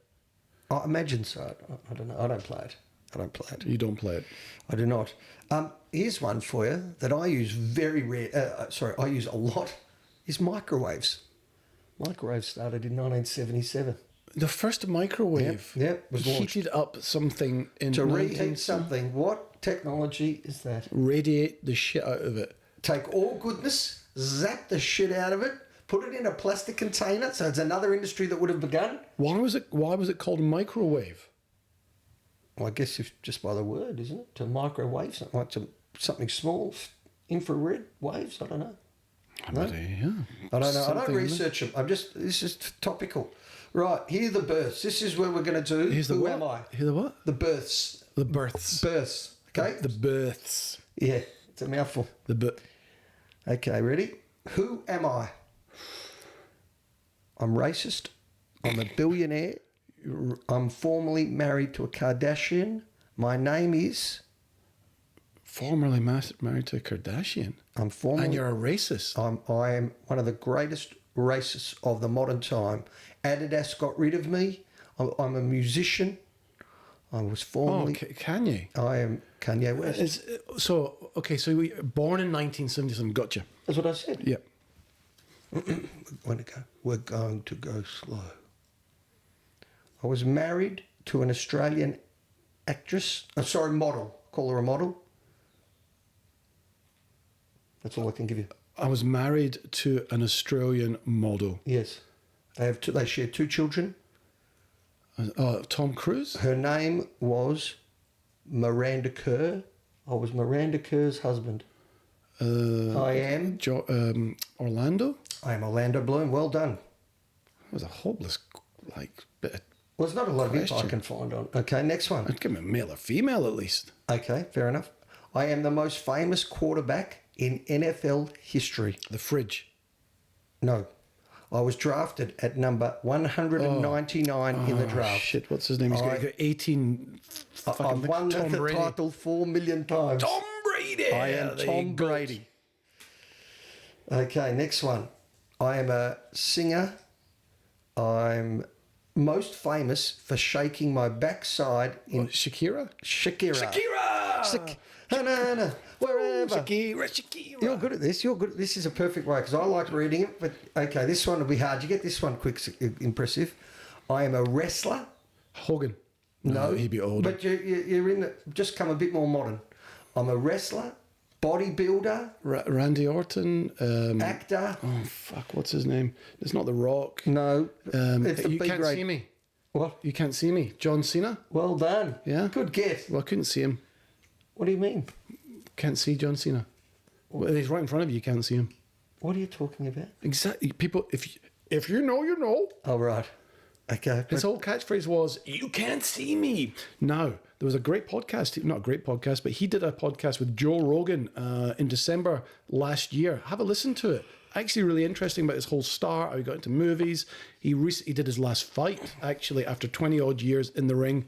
I imagine so. I don't know. I don't play it. You don't play it. I do not. Here's one for you that I use very rare. I use a lot. Is microwaves. Microwaves started in 1977. The first microwave Was launched. heated up something in To reheat something. What technology is that? Radiate the shit out of it. Take all goodness, zap the shit out of it, put it in a plastic container. So it's another industry that would have begun. Why was it called microwave? Well, I guess if just by the word, isn't it? To microwave something, like something small, infrared waves. I don't know. No? Yeah. I don't know. I don't Something, research them. This is topical. Right, here are the births. This is where we're going to do Here's the Who what? Am I? Here's the what? The births. The births. Births. Okay? The births. Yeah, it's a mouthful. Okay, ready? Who am I? I'm racist. I'm a billionaire. I'm formerly married to a Kardashian. My name is... Formerly married to a Kardashian. I'm formerly... And you're a racist. I am one of the greatest racists of the modern time. Adidas got rid of me. I'm a musician. I was formerly... Oh, Kanye. I am Kanye West. So we born in 1977. Gotcha. That's what I said. Yeah. We're going to go slow. I was married to an Australian actress. Model. Call her a model. That's all I can give you. I was married to an Australian model. Yes. They share 2 children. Tom Cruise? Her name was Miranda Kerr. I was Miranda Kerr's husband. I am... Orlando? I am Orlando Bloom. Well done. That was a hopeless, bit of... Well, there's not a lot of info I question. can find on. Okay, next one. I'd give him a male or female at least. Okay, fair enough. I am the most famous quarterback in NFL history. The fridge. No. I was drafted at number 199 in the draft. Shit, what's his name? He's got 18 fucking... I've won Tom the Brady. title 4 million times. Tom Brady! I am Tom Brady. Okay, next one. I am a singer. I'm most famous for shaking my backside in... Shakira? Shakira. Wherever. Shakira. You're good at this. This is a perfect way because I like reading it. But okay, this one will be hard. You get this one quick. Impressive. I am a wrestler. Hogan. No, he'd be older. But you're in the... Just come a bit more modern. I'm a wrestler, bodybuilder, Randy Orton. actor. Oh, fuck. What's his name? It's not The Rock. No, it's the You B can't grade. see me. What? You can't see me. John Cena? Well done. Yeah. Good guess. Well, I couldn't see him. What do you mean? Can't see John Cena. Well, he's right in front of you. You can't see him. What are you talking about? Exactly. People, if you know, you know. Oh, right. Okay. His whole catchphrase was, "You can't see me." Now, there was a great podcast, not a great podcast, but he did a podcast with Joe Rogan in December last year. Have a listen to it. Actually, really interesting about his whole start, how he got into movies. He did his last fight, actually, after 20 odd years in the ring.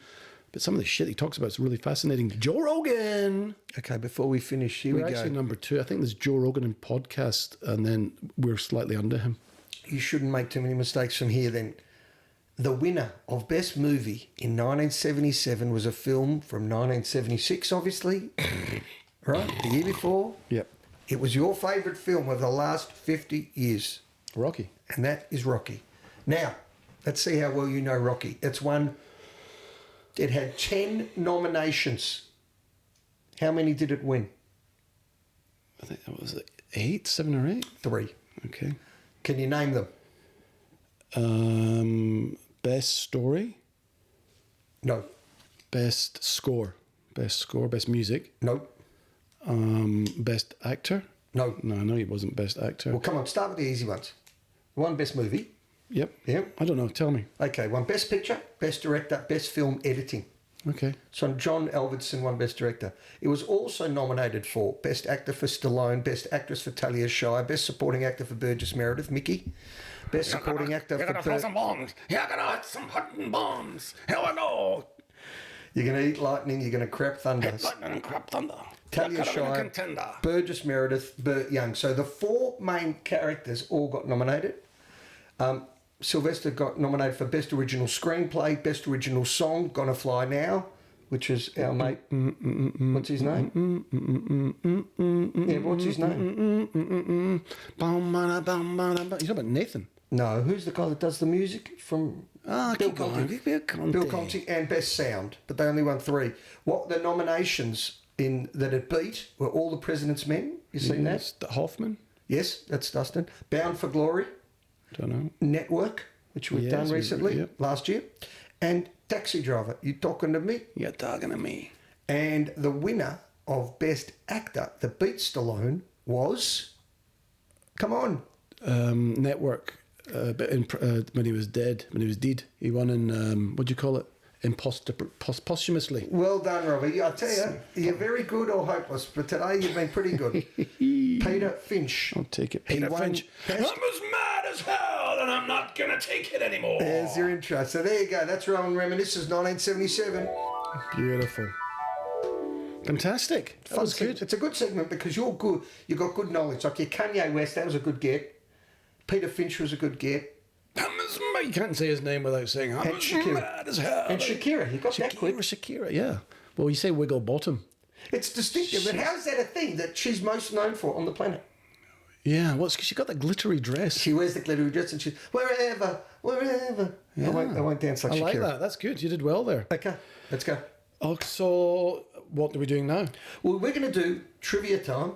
But some of the shit he talks about is really fascinating. Joe Rogan. Okay, before we finish, here We're we actually go. number 2. I think there's Joe Rogan in podcast, and then we're slightly under him. You shouldn't make too many mistakes from here then. The winner of Best Movie in 1977 was a film from 1976, obviously. Right? The year before. Yep. It was your favourite film of the last 50 years. Rocky. And that is Rocky. Now, let's see how well you know Rocky. It had 10 nominations. How many did it win? I think that was 8, 7 or 8. 3. Okay. Can you name them? Best story. No. Best score. Best music. No. Best actor. No. No, I know he wasn't best actor. Well, come on, start with the easy ones. One Best Movie. Yep. Yep. I don't know. Tell me. Okay, one Best Picture, Best Director, Best Film Editing. Okay. So John Alvidson won Best Director. It was also nominated for Best Actor for Stallone, Best Actress for Talia Shire, Best Supporting Actor for Burgess Meredith, Mickey, Best Supporting Actor for throw some bombs. You're gonna hit some hunting bombs. Hell no. You're going to eat lightning, you're going to crap thunder. Lightning and crap thunder. Talia Shire, Burgess Meredith, Burt Young. So the 4 main characters all got nominated. Sylvester got nominated for Best Original Screenplay, Best Original Song, Gonna Fly Now, which is our mate. What's his name? Yeah, what's his name? You talking about Nathan? No, who's the guy that does the music from Bill Conti? Bill Conti and Best Sound, but they only won 3. What the nominations in that it beat were All the President's Men. You seen that? Hoffman? Yes, that's Dustin. Bound for Glory. Don't know. Network, which we've done recently, yep. last year, and Taxi Driver. You talking to me? You're talking to me. And the winner of Best Actor that beat Stallone was, come on, Network. But when he was dead, he won in what do you call it? posthumously. Well done, Robbie. I tell you, you're very good or hopeless, but today you've been pretty good. Peter Finch. I'll take it. Peter Finch. I'm as mad as hell, and I'm not going to take it anymore. There's your intro. So there you go. That's Rowan Reminiscences 1977. Beautiful. Fantastic. That was good. It's a good segment because you're good. You got good knowledge. Like your Kanye West, that was a good get. Peter Finch was a good get. You can't say his name without saying I'm as mad as hell. And Shakira, you got that quick. Shakira, yeah. Well, you say wiggle bottom. It's distinctive, but how is that a thing that she's most known for on the planet? Yeah, well, it's because she got that glittery dress. She wears the glittery dress and she's wherever. Yeah. I won't dance like Shakira. I like that. That's good. You did well there. Okay, let's go. Oh, so what are we doing now? Well, we're going to do trivia time.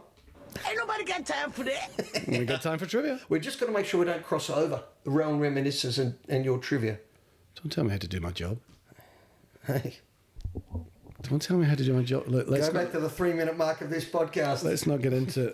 Ain't nobody got time for that. We got time for trivia. We're just going to make sure we don't cross over the Realm Reminiscences and your trivia. Don't tell me how to do my job. Hey. Don't tell me how to do my job. Look, Go back to the 3-minute mark of this podcast. Let's not get into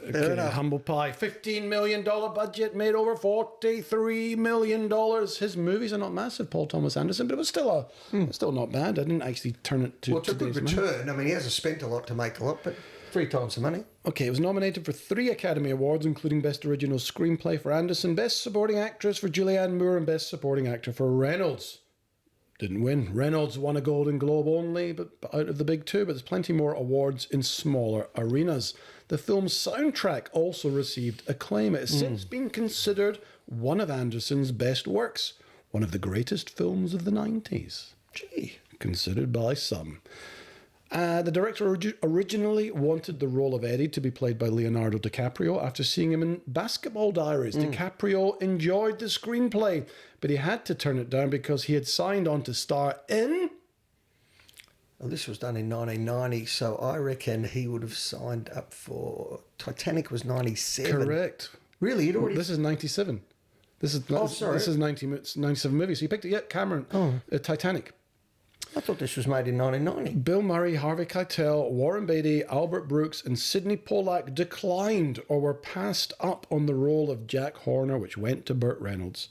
humble pie. $15 million budget, made over $43 million. His movies are not massive, Paul Thomas Anderson, but it was still still not bad. I didn't actually turn it to. Well, it's a good return. I mean, he hasn't spent a lot to make a lot, but 3 times the money. Okay, it was nominated for 3 Academy Awards, including Best Original Screenplay for Anderson, Best Supporting Actress for Julianne Moore, and Best Supporting Actor for Reynolds. Didn't win. Reynolds won a Golden Globe only, but out of the big 2, but there's plenty more awards in smaller arenas. The film's soundtrack also received acclaim. It has since been considered one of Anderson's best works, one of the greatest films of the 90s. Gee, considered by some. The director originally wanted the role of Eddie to be played by Leonardo DiCaprio. After seeing him in Basketball Diaries, DiCaprio enjoyed the screenplay, but he had to turn it down because he had signed on to star in... Well, this was done in 1990, so I reckon he would have signed up for... Titanic was 97. Correct. Really? He'd already... This is 97. This is 97 movies. So you picked it, yeah, Cameron. Titanic. I thought this was made in 1990. Bill Murray, Harvey Keitel, Warren Beatty, Albert Brooks, and Sidney Pollack declined or were passed up on the role of Jack Horner, which went to Burt Reynolds.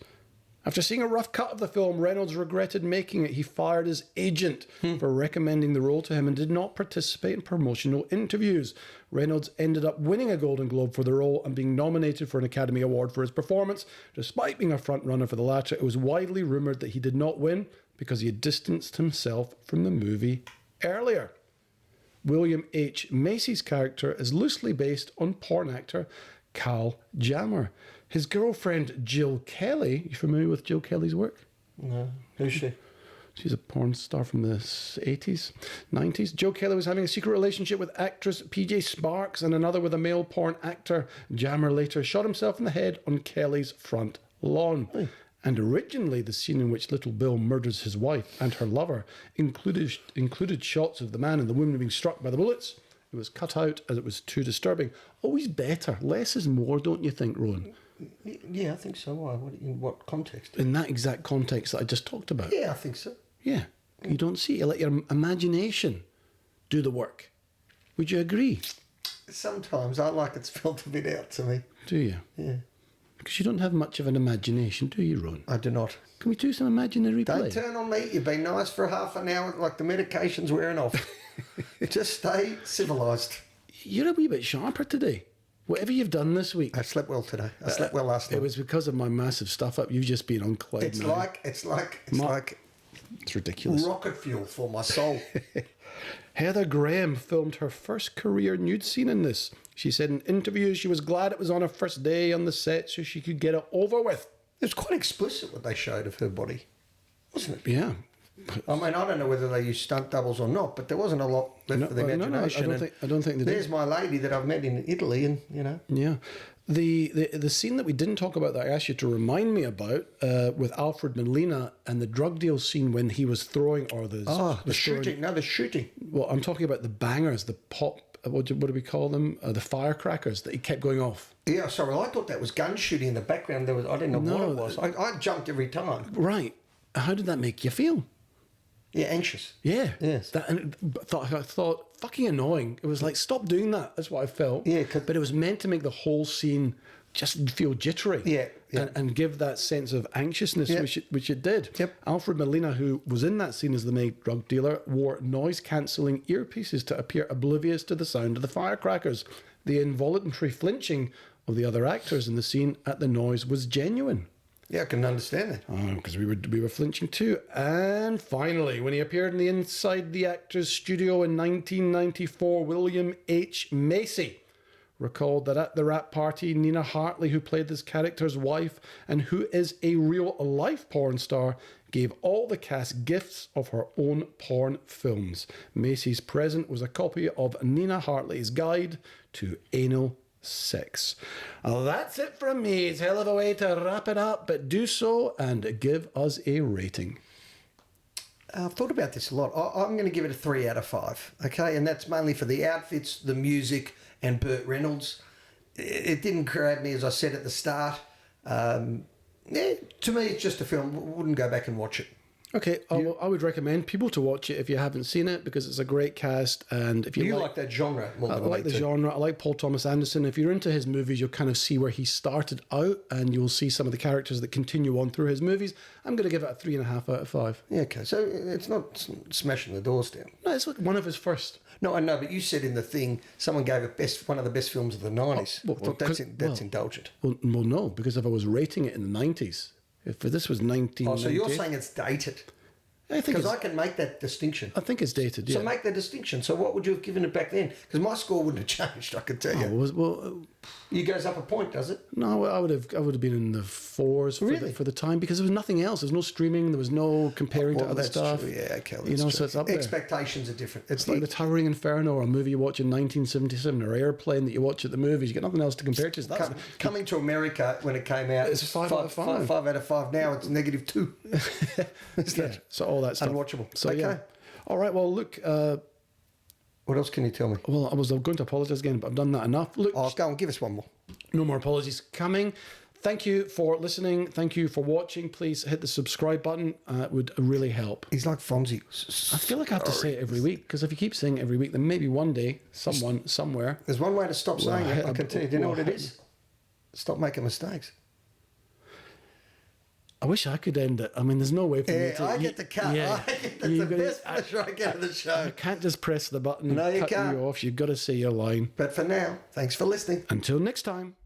After seeing a rough cut of the film, Reynolds regretted making it. He fired his agent for recommending the role to him and did not participate in promotional interviews. Reynolds ended up winning a Golden Globe for the role and being nominated for an Academy Award for his performance. Despite being a front-runner for the latter, it was widely rumoured that he did not win because he had distanced himself from the movie earlier. William H. Macy's character is loosely based on porn actor Cal Jammer. His girlfriend Jill Kelly, you familiar with Jill Kelly's work? No. Who's she? She's a porn star from the 80s, 90s. Jill Kelly was having a secret relationship with actress PJ Sparks and another with a male porn actor. Jammer later shot himself in the head on Kelly's front lawn. Hey. And originally, the scene in which Little Bill murders his wife and her lover included shots of the man and the woman being struck by the bullets. It was cut out as it was too disturbing. Always better. Less is more, don't you think, Rowan? Yeah, I think so. Why? In what context? In that exact context that I just talked about. Yeah, I think so. Yeah. You don't see it. You let your imagination do the work. Would you agree? Sometimes I like it spelled a bit out to me. Do you? Yeah. Because you don't have much of an imagination, do you, Ron? I do not. Can we do some imaginary play? Don't turn on me. You've been nice for half an hour, like the medication's wearing off. Just stay civilised. You're a wee bit sharper today. Whatever you've done this week. I slept well today. I slept well last night. It was because of my massive stuff up. You've just been on cloud It's nine. It's ridiculous. Rocket fuel for my soul. Heather Graham filmed her first career nude scene in this. She said in interviews she was glad it was on her first day on the set so she could get it over with. It was quite explicit what they showed of her body, wasn't it? Yeah. I mean, I don't know whether they used stunt doubles or not, but there wasn't a lot left for the imagination. I don't think they did. There's my lady that I've met in Italy, and you know. Yeah. The scene that we didn't talk about that I asked you to remind me about with Alfred Molina and the drug deal scene when he was throwing the shooting. No, the shooting. Well, I'm talking about the bangers, the pop. What do we call them? The firecrackers that he kept going off. Yeah, sorry, I thought that was gun shooting in the background. I didn't know what it was. I jumped every time. Right. How did that make you feel? Yeah, anxious. Yeah. Yes. I thought fucking annoying. It was like, stop doing that. That's what I felt. Yeah. But it was meant to make the whole scene just feel jittery. Yeah. And give that sense of anxiousness, which it did. Yep. Alfred Molina, who was in that scene as the main drug dealer, wore noise-cancelling earpieces to appear oblivious to the sound of the firecrackers. The involuntary flinching of the other actors in the scene at the noise was genuine. Yeah, I can understand that. Because we were flinching too. And finally, when he appeared in the Inside the Actors Studio in 1994, William H. Macy recalled that at the rap party, Nina Hartley, who played this character's wife and who is a real-life porn star, gave all the cast gifts of her own porn films. Macy's present was a copy of Nina Hartley's Guide to Anal Sex. Well, that's it from me. It's a hell of a way to wrap it up, but do so and give us a rating. I've thought about this a lot. I'm going to give it a 3 out of 5. Okay, and that's mainly for the outfits, the music, and Burt Reynolds. It didn't grab me, as I said at the start. To me, it's just a film. Wouldn't go back and watch it. Okay, I would recommend people to watch it if you haven't seen it, because it's a great cast. And if you like that genre more I than like the genre. I like Paul Thomas Anderson. If you're into his movies, you'll kind of see where he started out, and you'll see some of the characters that continue on through his movies. I'm going to give it a 3.5 out of 5. Yeah, okay. So it's not smashing the doors down. No, it's one of his first. No, I know, but you said in the thing someone gave it one of the best films of the 90s. That's indulgent. Well, no, because if I was rating it in the 90s, if this was 1990... Oh, so you're saying it's dated? I think because I can make that distinction. I think it's dated, yeah. So make the distinction. So what would you have given it back then? Because my score wouldn't have changed, I can tell you. It goes up a point, does it? No, I would have been in the 4s for the time, because there was nothing else. There was no streaming. There was no comparing to other stuff. True. Yeah, okay. So it's up there. Expectations are different. It's like the Towering Inferno, or a movie you watch in 1977, or Airplane that you watch at the movies. You get nothing else to compare it to. Coming to America when it came out, it's 5 out of 5. 5 out of 5. Now it's -2. Yeah. So all that stuff. Unwatchable. So okay. Yeah. All right. Well, look. What else can you tell me? Well, I was going to apologise again, but I've done that enough. Look. Oh, go on, give us one more. No more apologies coming. Thank you for listening. Thank you for watching. Please hit the subscribe button. It would really help. He's like Fonzie. I feel like I have to say it every week, because if you keep saying it every week, then maybe one day, someone, somewhere... There's one way to stop saying it, I can tell you. Do you know what it is? Stop making mistakes. I wish I could end it. I mean, there's no way for me to... I get the cut. Yeah, That's the best pleasure I get of the show. You can't just press the button and cut can't. you off. You've got to say your line. But for now, thanks for listening. Until next time.